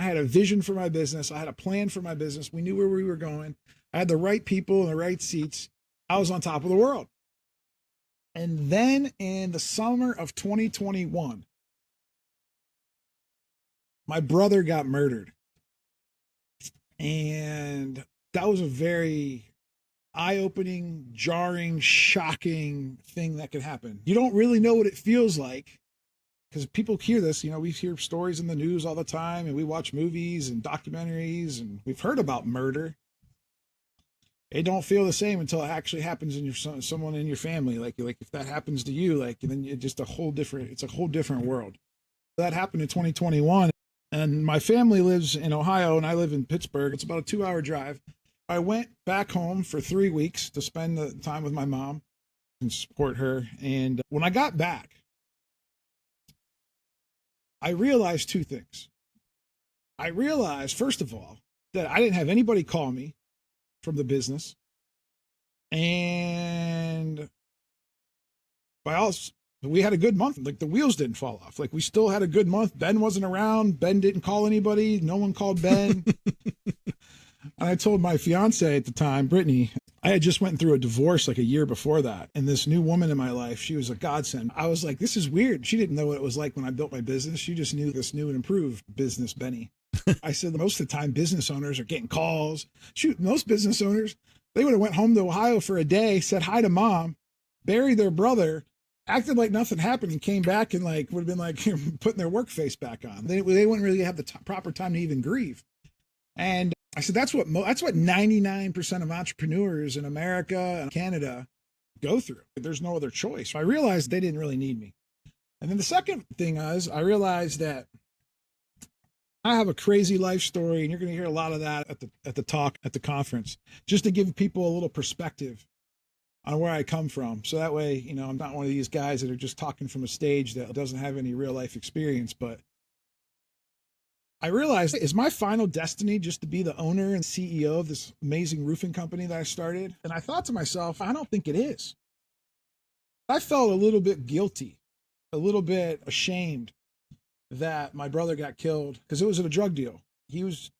I had a vision for my business. I had a plan for my business. We knew where we were going. I had the right people in the right seats. I was on top of the world. And then in the summer of 2021, my brother got murdered. And that was a very eye-opening, jarring, shocking thing that could happen. You don't really know what it feels like because people hear this, we hear stories in the news all the time and we watch movies and documentaries and we've heard about murder. It don't feel the same until it actually happens in someone in your family. Like if that happens to you, then it's just it's a whole different world. That happened in 2021 and my family lives in Ohio and I live in Pittsburgh. It's about a 2-hour drive. I went back home for 3 weeks to spend the time with my mom and support her. And when I got back, I realized two things. I realized, first of all, that I didn't have anybody call me from the business. And we had a good month. Like the wheels didn't fall off. Like we still had a good month. Ben wasn't around. Ben didn't call anybody. No one called Ben. And I told my fiance at the time, Brittany, I had just went through a divorce like a year before that. And this new woman in my life, she was a godsend. I was like, this is weird. She didn't know what it was like when I built my business. She just knew this new and improved business, Benny. I said, most of the time, business owners are getting calls. Shoot, most business owners, they would have went home to Ohio for a day, said hi to mom, buried their brother, acted like nothing happened, and came back and would have been putting their work face back on. They wouldn't really have the proper time to even grieve. And I said, that's what 99% of entrepreneurs in America and Canada go through. There's no other choice. I realized they didn't really need me. And then the second thing is I realized that I have a crazy life story, and you're going to hear a lot of that at the talk at the conference, just to give people a little perspective on where I come from. So that way, I'm not one of these guys that are just talking from a stage that doesn't have any real life experience, but I realized, is my final destiny just to be the owner and CEO of this amazing roofing company that I started? And I thought to myself, I don't think it is. I felt a little bit guilty, a little bit ashamed that my brother got killed because it was at a drug deal. He was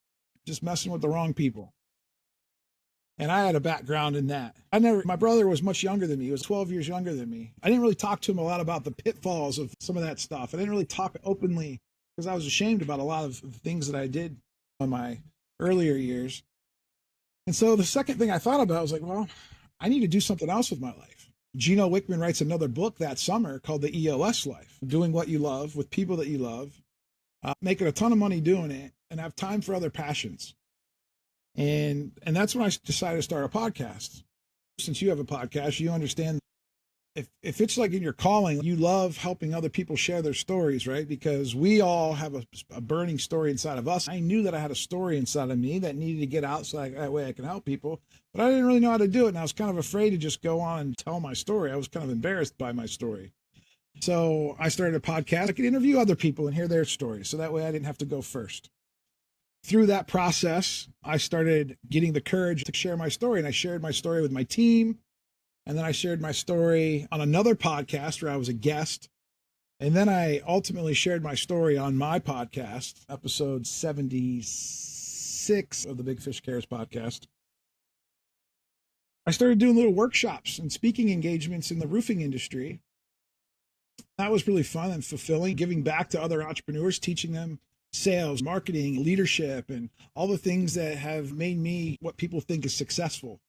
just messing with the wrong people. And I had a background in that. My brother was much younger than me. He was 12 years younger than me. I didn't really talk to him a lot about the pitfalls of some of that stuff. I didn't really talk openly because I was ashamed about a lot of things that I did in my earlier years. And so the second thing I thought about was well, I need to do something else with my life. Gino Wickman writes another book that summer called The EOS Life, doing what you love with people that you love, making a ton of money doing it, and have time for other passions. And that's when I decided to start a podcast. Since you have a podcast, you understand if it's in your calling, you love helping other people share their stories, right? Because we all have a burning story inside of us. I knew that I had a story inside of me that needed to get out so that way I can help people, but I didn't really know how to do it. And I was kind of afraid to just go on and tell my story. I was kind of embarrassed by my story. So I started a podcast. I could interview other people and hear their stories. So that way I didn't have to go first. Through that process, I started getting the courage to share my story. And I shared my story with my team. And then I shared my story on another podcast where I was a guest. And then I ultimately shared my story on my podcast, episode 76 of the Big Fish Cares podcast. I started doing little workshops and speaking engagements in the roofing industry. That was really fun and fulfilling, giving back to other entrepreneurs, teaching them sales, marketing, leadership, and all the things that have made me what people think is successful.